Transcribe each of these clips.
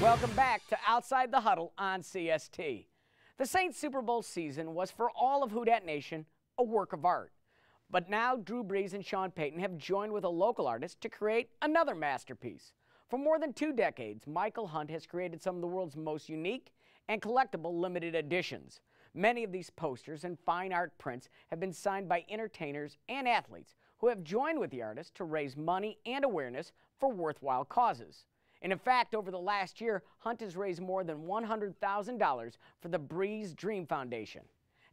Welcome back to Outside the Huddle on CST. The Saints Super Bowl season was, for all of Who Dat Nation, a work of art. But now Drew Brees and Sean Payton have joined with a local artist to create another masterpiece. For more than 2 decades, Michael Hunt has created some of the world's most unique and collectible limited editions. Many of these posters and fine art prints have been signed by entertainers and athletes who have joined with the artist to raise money and awareness for worthwhile causes. And in fact, over the last year, Hunt has raised more than $100,000 for the Brees Dream Foundation.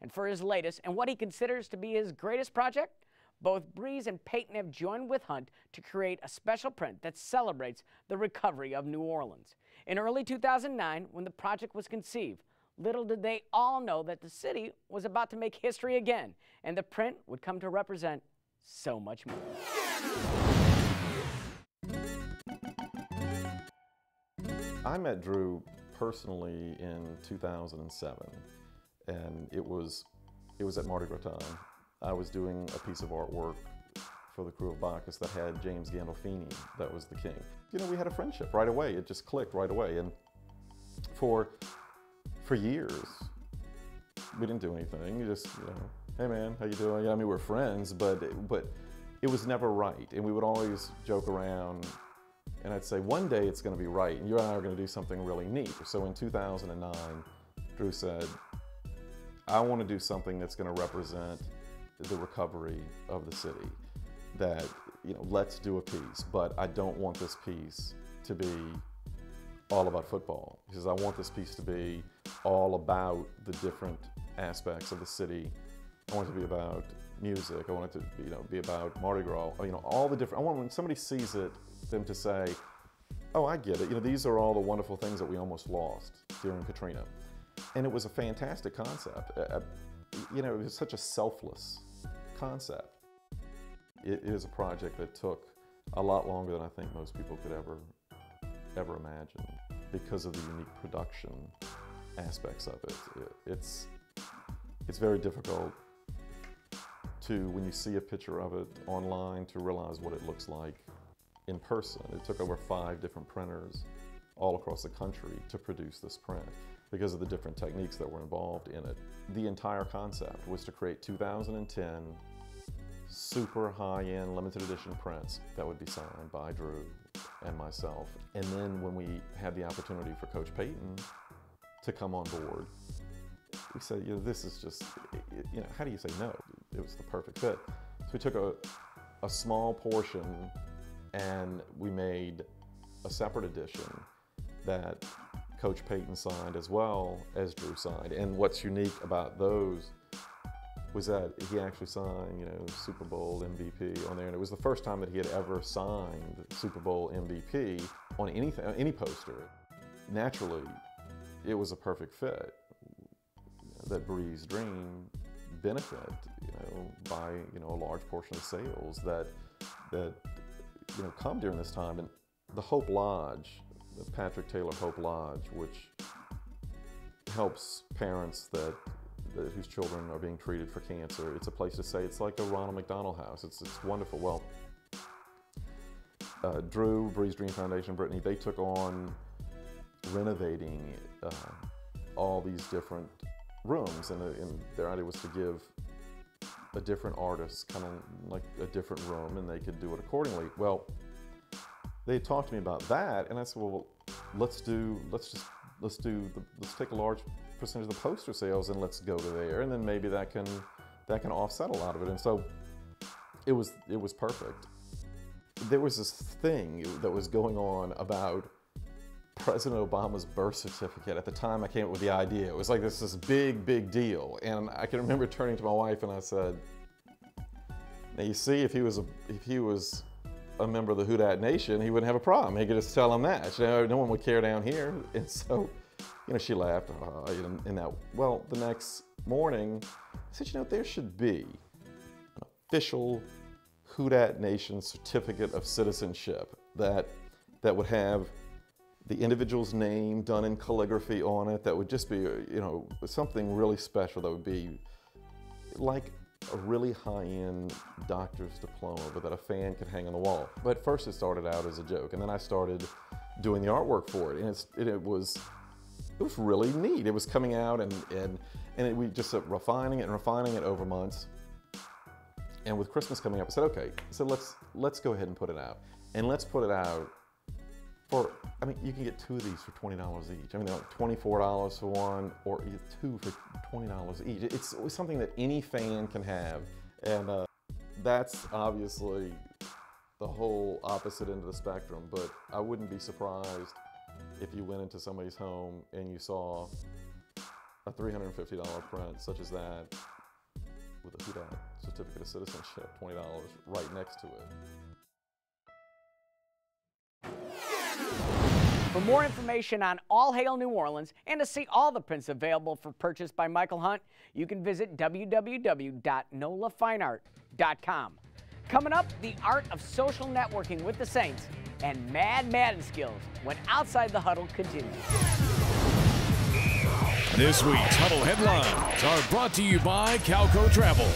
And for his latest and what he considers to be his greatest project, both Brees and Payton have joined with Hunt to create a special print that celebrates the recovery of New Orleans. In early 2009, when the project was conceived, little did they all know that the city was about to make history again, and the print would come to represent so much more. I met Drew personally in 2007, and it was at Mardi Gras time. I was doing a piece of artwork for the crew of Bacchus that had James Gandolfini, that was the king. You know, we had a friendship right away. It just clicked right away, and for years, we didn't do anything. You just, you know, hey man, how you doing? Yeah, I mean, we're friends, but it was never right, and we would always joke around. And I'd say, one day it's going to be right, and you and I are going to do something really neat. So in 2009, Drew said, I want to do something that's going to represent the recovery of the city. That, you know, let's do a piece, but I don't want this piece to be all about football. He says, I want this piece to be all about the different aspects of the city. I want it to be about music. I want it to, you know, be about Mardi Gras. You know, all the different. I want when somebody sees it, them to say, oh, I get it. You know, these are all the wonderful things that we almost lost during Katrina. And it was a fantastic concept. You know, it was such a selfless concept. It is a project that took a lot longer than I think most people could ever imagine because of the unique production aspects of it. It's very difficult to, when you see a picture of it online, to realize what it looks like in person. It took over 5 different printers all across the country to produce this print because of the different techniques that were involved in it. The entire concept was to create 2010 super high-end limited edition prints that would be signed by Drew and myself. And then when we had the opportunity for Coach Payton to come on board, we said, you know, this is just, you know, how do you say no? It was the perfect fit. So we took a small portion and we made a separate edition that Coach Payton signed as well as Drew signed. And what's unique about those was that he actually signed, you know, Super Bowl MVP on there. And it was the first time that he had ever signed Super Bowl MVP on anything, any poster. Naturally, it was a perfect fit. That Brees Dream benefit, you know, by, you know, a large portion of sales that you know, come during this time. And the Hope Lodge, the Patrick Taylor Hope Lodge, which helps parents whose children are being treated for cancer. It's a place to say, it's like a Ronald McDonald House. It's wonderful. Well, Drew, Brees Dream Foundation, Brittany, they took on renovating all these different rooms, and their idea was to give a different artist kind of like a different room, and they could do it accordingly. Well, they talked to me about that, and I said, well, let's take a large percentage of the poster sales and let's go to there, and then maybe that can offset a lot of it. And so it was perfect. There was this thing that was going on about President Obama's birth certificate. At the time I came up with the idea. It was like this big deal. And I can remember turning to my wife and I said, now you see, if he was a member of the Who Dat Nation, he wouldn't have a problem. He could just tell him that. You know, no one would care down here. And so, you know, she laughed in that. Well, the next morning, I said, you know, there should be an official Who Dat Nation certificate of citizenship that would have the individual's name done in calligraphy on it. That would just be, you know, something really special. That would be like a really high-end doctor's diploma, but that a fan could hang on the wall. But first it started out as a joke, and then I started doing the artwork for it, and it was really neat. It was coming out, we just refining it over months. And with Christmas coming up, I said, okay, so let's go ahead and put it out, and let's put it out for, I mean, you can get 2 of these for $20 each. I mean, they're like $24 for one, or you get 2 for $20 each. It's something that any fan can have, and that's obviously the whole opposite end of the spectrum, but I wouldn't be surprised if you went into somebody's home and you saw a $350 print such as that with a Who Dat certificate of citizenship, $20 right next to it. For more information on All Hail New Orleans and to see all the prints available for purchase by Michael Hunt, you can visit www.nolafineart.com. Coming up, the art of social networking with the Saints and Mad Madden skills when Outside the Huddle continues. This week's Huddle headlines are brought to you by Calco Travel.